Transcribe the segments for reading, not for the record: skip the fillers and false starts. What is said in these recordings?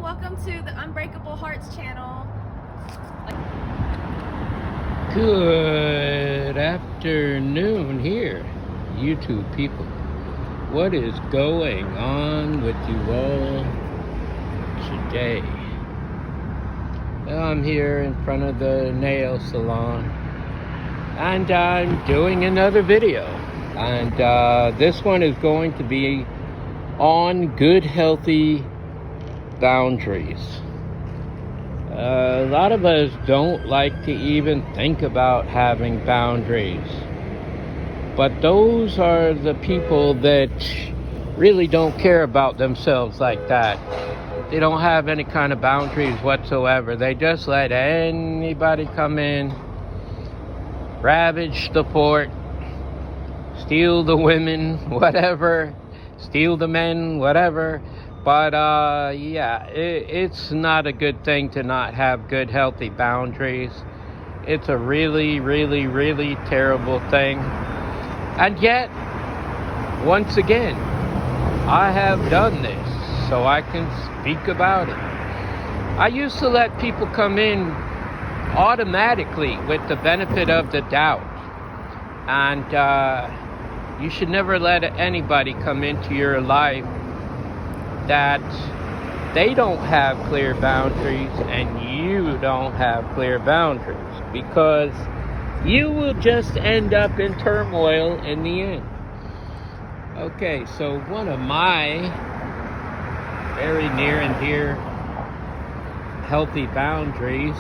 welcome to the Unbreakable Hearts channel. Good afternoon here, YouTube people. What is going on with you all today? Well, I'm here in front of the nail salon and I'm doing another video. And this one is going to be on good, healthy boundaries. A lot of us don't like to even think about having boundaries. But those are the people that really don't care about themselves like that. They don't have any kind of boundaries whatsoever. They just let anybody come in, ravage the fort, steal the women, whatever, steal the men, whatever. But yeah, it's not a good thing to not have good, healthy boundaries. It's a really, really, really terrible thing. And yet, once again, I have done this, so I can speak about it. I used to let people come in automatically with the benefit of the doubt. And you should never let anybody come into your life that they don't have clear boundaries and you don't have clear boundaries, because you will just end up in turmoil in the end. Okay, so one of my very near and dear healthy boundaries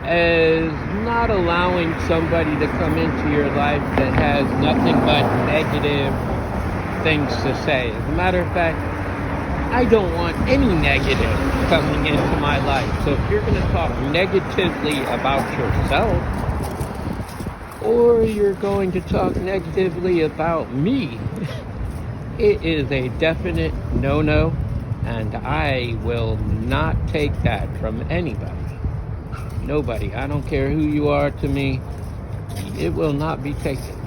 is not allowing somebody to come into your life that has nothing but negative things to say. As a matter of fact, I don't want any negative coming into my life. So if you're going to talk negatively about yourself, or you're going to talk negatively about me, it is a definite no-no, and I will not take that from anybody. Nobody. I don't care who you are to me. It will not be taken.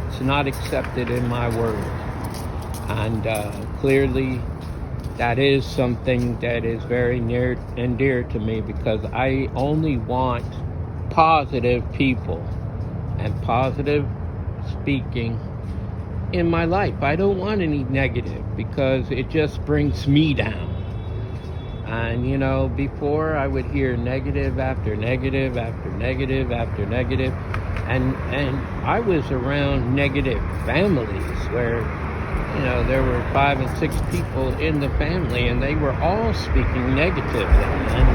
It's not accepted in my world. And clearly, that is something that is very near and dear to me, because I only want positive people and positive speaking in my life. I don't want any negative, because it just brings me down. And you know, before I would hear negative after negative after negative after negative, and I was around negative families where, you know, there were 5 and 6 people in the family and they were all speaking negatively. And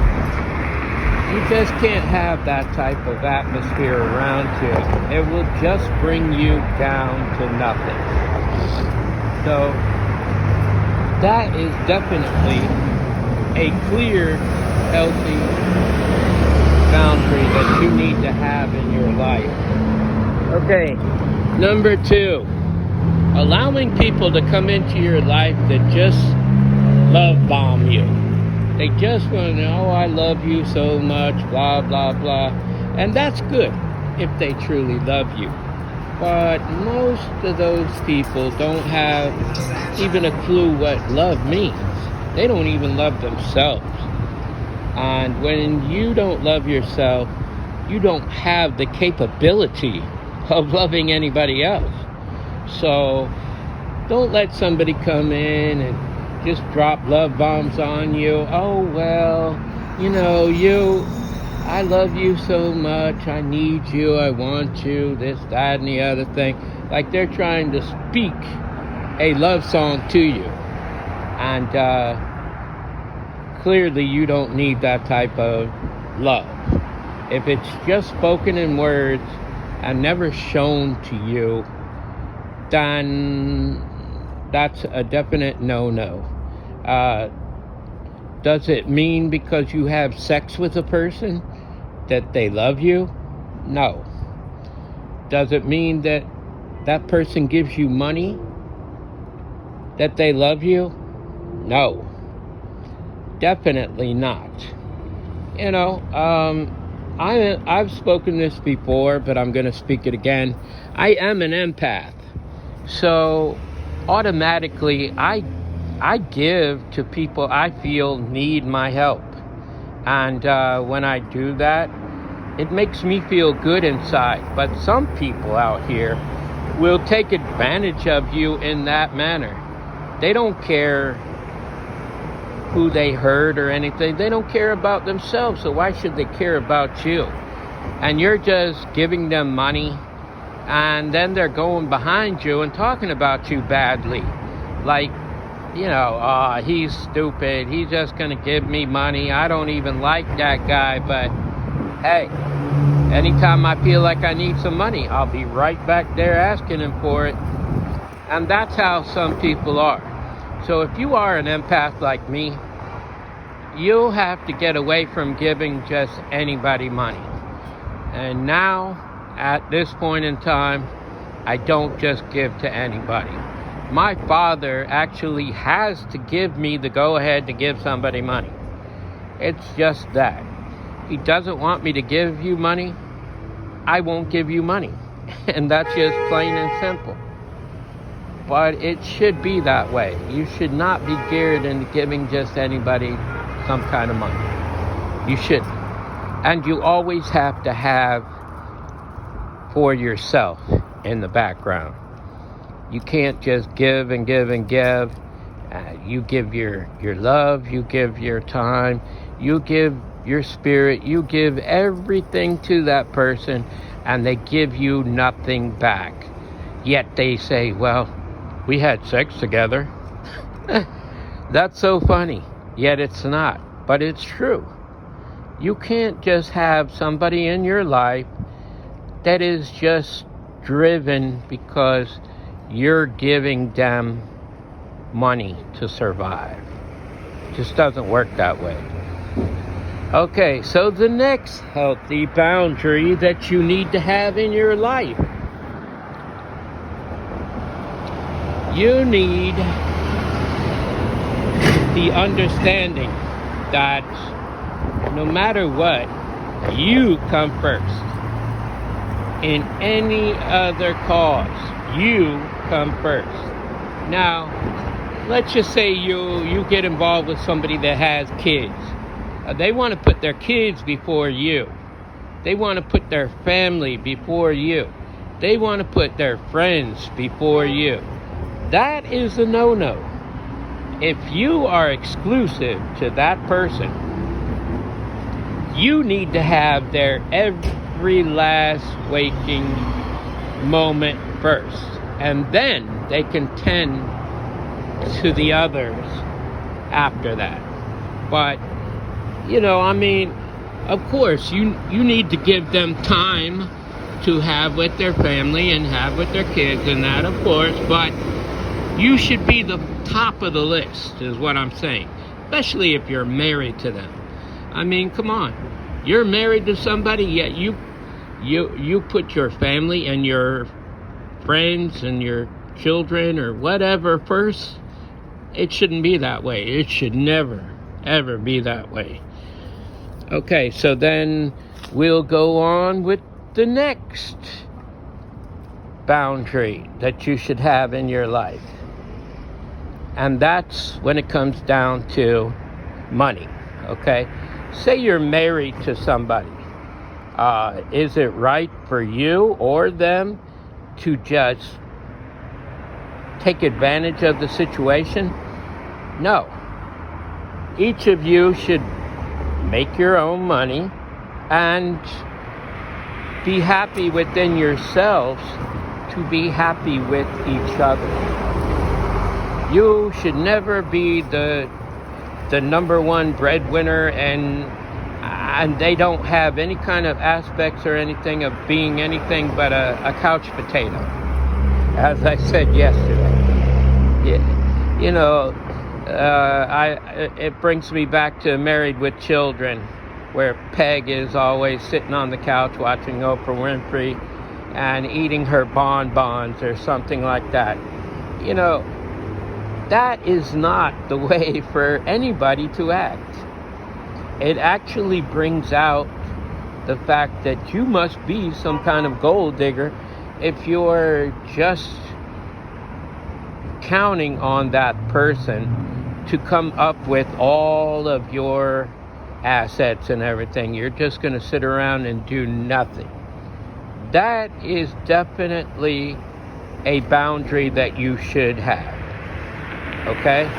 you just can't have that type of atmosphere around you. It will just bring you down to nothing. So that is definitely a clear, healthy boundary that you need to have in your life. Okay, number 2. Allowing people to come into your life that just love bomb you. They just want to know, oh, I love you so much, blah, blah, blah. And that's good if they truly love you. But most of those people don't have even a clue what love means. They don't even love themselves. And when you don't love yourself, you don't have the capability of loving anybody else. So don't let somebody come in and just drop love bombs on you. Oh, well, you know, I love you so much. I need you. I want you. This, that, and the other thing. Like they're trying to speak a love song to you. And clearly you don't need that type of love. If it's just spoken in words and never shown to you, then that's a definite no-no. Does it mean because you have sex with a person that they love you? No. Does it mean that that person gives you money that they love you? No. Definitely not. You know, I've spoken this before, but I'm going to speak it again. I am an empath. So automatically I I give to people I feel need my help. And when I do that, it makes me feel good inside. But some people out here will take advantage of you in that manner. They don't care who they hurt or anything. They don't care about themselves, so why should they care about you? And you're just giving them money, and then they're going behind you and talking about you badly. Like, he's stupid. He's just going to give me money. I don't even like that guy, but hey, anytime I feel like I need some money, I'll be right back there asking him for it. And that's how some people are. So if you are an empath like me, you'll have to get away from giving just anybody money. And now, at this point in time, I don't just give to anybody. My father actually has to give me the go-ahead to give somebody money. It's just that. He doesn't want me to give you money, I won't give you money. And that's just plain and simple. But it should be that way. You should not be geared into giving just anybody some kind of money. You shouldn't. And you always have to have for yourself in the background. You can't just give and give and give. You give your love, you give your time, you give your spirit, you give everything to that person, and they give you nothing back. Yet they say, well, we had sex together. That's so funny. Yet it's not. But it's true. You can't just have somebody in your life that is just driven because you're giving them money to survive. It just doesn't work that way. Okay, so the next healthy boundary that you need to have in your life. You need the understanding that no matter what, you come first. In any other cause, you come first. Now, let's just say you get involved with somebody that has kids. They want to put their kids before you. They want to put their family before you. They want to put their friends before you. That is a no-no. If you are exclusive to that person, you need to have their every last waking moment first. And then they can tend to the others after that. But, of course, you need to give them time to have with their family and have with their kids and that, of course. But you should be the top of the list, is what I'm saying. Especially if you're married to them. I mean, come on. You're married to somebody, yet you put your family and your friends and your children or whatever first. It shouldn't be that way. It should never, ever be that way. Okay, so then we'll go on with the next boundary that you should have in your life. And that's when it comes down to money, okay? Say you're married to somebody. Is it right for you or them to just take advantage of the situation? No. Each of you should make your own money and be happy within yourselves to be happy with each other. You should never be the number one breadwinner and they don't have any kind of aspects or anything of being anything but a couch potato, as I said yesterday. It brings me back to Married with Children, where Peg is always sitting on the couch watching Oprah Winfrey and eating her bonbons or something like that. That is not the way for anybody to act. It actually brings out the fact that you must be some kind of gold digger if you're just counting on that person to come up with all of your assets and everything. You're just going to sit around and do nothing. That is definitely a boundary that you should have. Okay?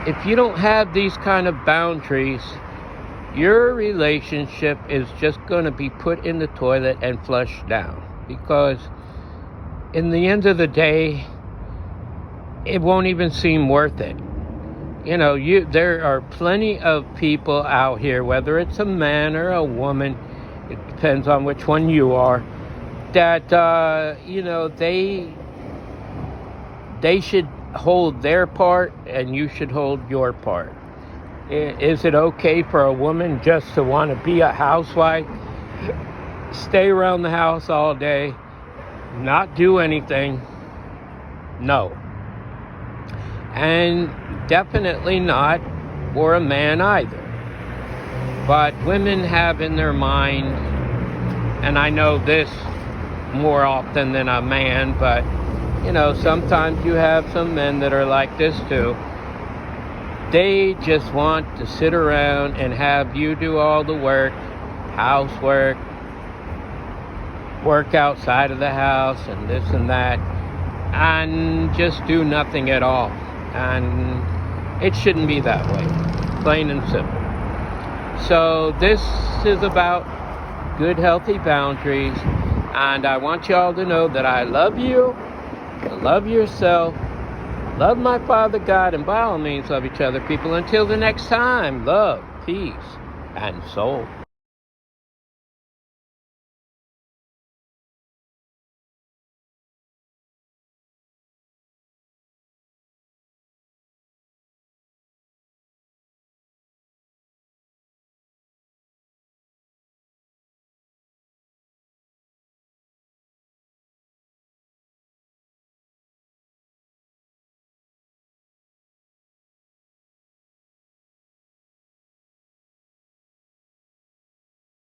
If you don't have these kind of boundaries, your relationship is just going to be put in the toilet and flushed down. Because in the end of the day, it won't even seem worth it. You know, there are plenty of people out here, whether it's a man or a woman, it depends on which one you are, that, you know, they should hold their part and you should hold your part. Is it okay for a woman just to want to be a housewife, stay around the house all day, not do anything? No. And definitely not for a man either. But women have in their mind, and I know this more often than a man, but you know, sometimes you have some men that are like this too. They just want to sit around and have you do all the work, housework, work outside of the house and this and that, and just do nothing at all. And it shouldn't be that way, plain and simple. So this is about good, healthy boundaries, and I want you all to know that I love you, love yourself, love my Father God, and by all means love each other, people. Until the next time, love, peace, and soul.